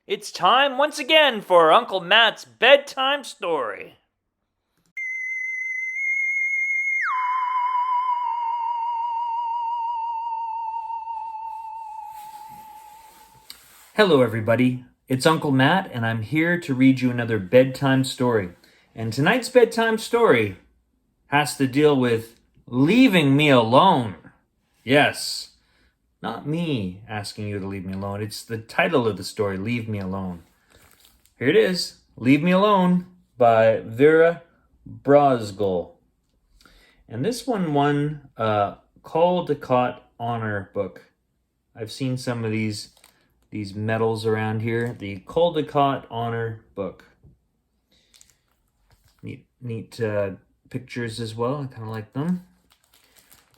It's time once again for Uncle Matt's bedtime story. Hello, everybody. It's Uncle Matt, and I'm here to read you another bedtime story. And tonight's bedtime story has to deal with leaving me alone. Yes, not me asking you to leave me alone. It's the title of the story, Leave Me Alone. Here it is, Leave Me Alone by Vera, Brosgol. And this one won a Caldecott Honor book. I've seen some of these medals around here. The Caldecott Honor book. Neat pictures as well. I kind of like them.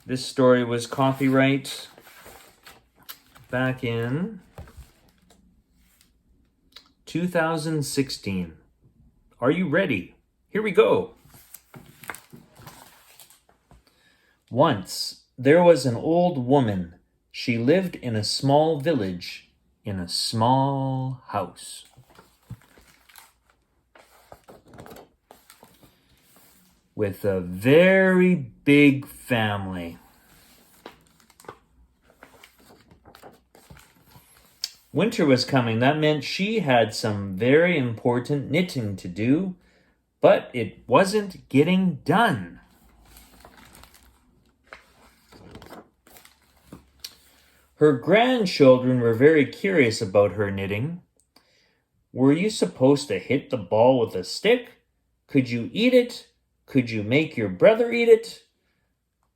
This story was copyright back in 2016. Are you ready? Here we go. Once there was an old woman. She lived in a small village, in a small house. With a very big family. Winter was coming. That meant she had some very important knitting to do, but it wasn't getting done. Her grandchildren were very curious about her knitting. Were you supposed to hit the ball with a stick? Could you eat it? Could you make your brother eat it?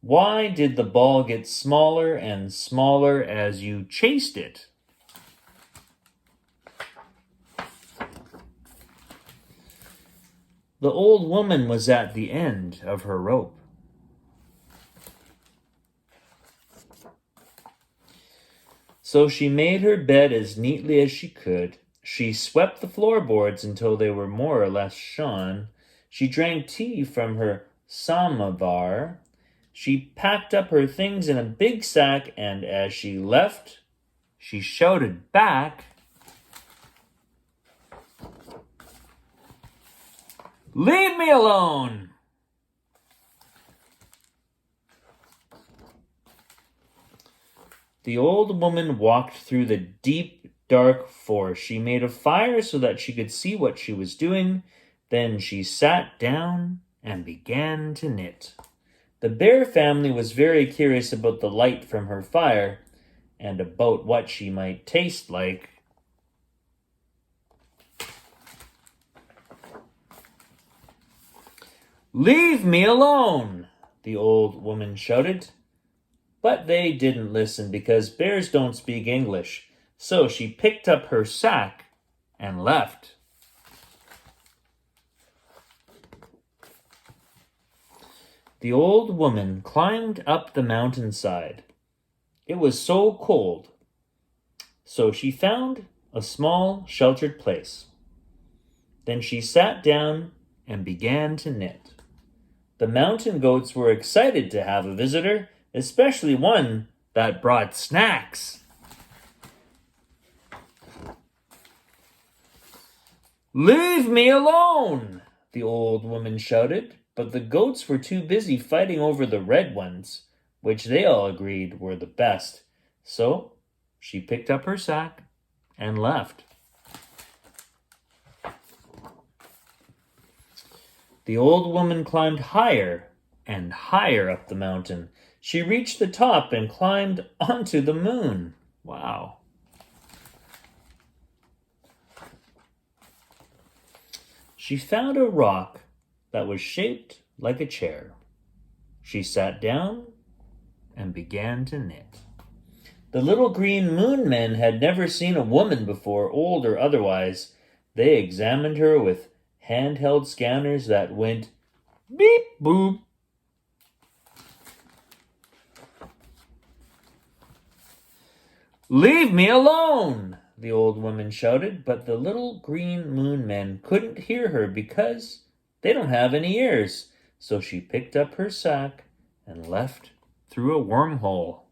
Why did the ball get smaller and smaller as you chased it? The old woman was at the end of her rope. So she made her bed as neatly as she could. She swept the floorboards until they were more or less shone. She drank tea from her samovar. She packed up her things in a big sack, and as she left, she shouted back, "Leave me alone!" The old woman walked through the deep, dark forest. She made a fire so that she could see what she was doing. Then she sat down and began to knit. The bear family was very curious about the light from her fire and about what she might taste like. "Leave me alone!" the old woman shouted. But they didn't listen because bears don't speak English. So she picked up her sack and left. The old woman climbed up the mountainside. It was so cold. So she found a small sheltered place. Then she sat down and began to knit. The mountain goats were excited to have a visitor, especially one that brought snacks. "Leave me alone!" the old woman shouted, but the goats were too busy fighting over the red ones, which they all agreed were the best. So she picked up her sack and left. The old woman climbed higher and higher up the mountain. She reached the top and climbed onto the moon. Wow. She found a rock that was shaped like a chair. She sat down and began to knit. The little green moon men had never seen a woman before, old or otherwise. They examined her with handheld scanners that went beep boop. "Leave me alone!" the old woman shouted, but the little green moon men couldn't hear her because they don't have any ears. So she picked up her sack and left through a wormhole.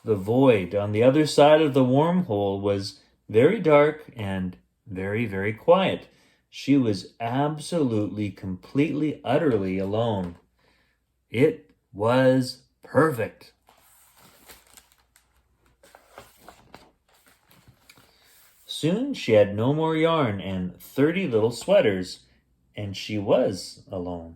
The void on the other side of the wormhole was very dark and very, very quiet. She was absolutely, completely, utterly alone. It was perfect. Soon she had no more yarn and 30 little sweaters, and she was alone.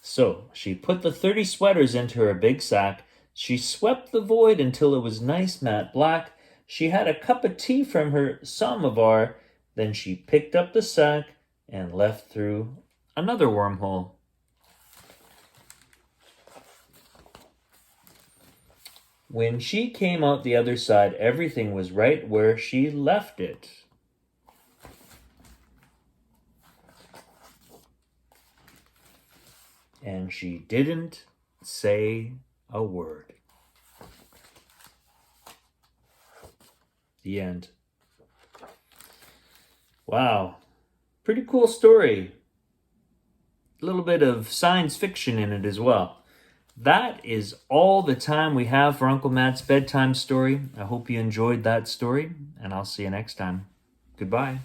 So she put the 30 sweaters into her big sack. She swept the void until it was nice matte black. She had a cup of tea from her samovar. Then she picked up the sack and left through another wormhole. When she came out the other side, everything was right where she left it. And she didn't say a word. The end. Wow. Pretty cool story. A little bit of science fiction in it as well. That is all the time we have for Uncle Matt's bedtime story. I hope you enjoyed that story, and I'll see you next time. Goodbye.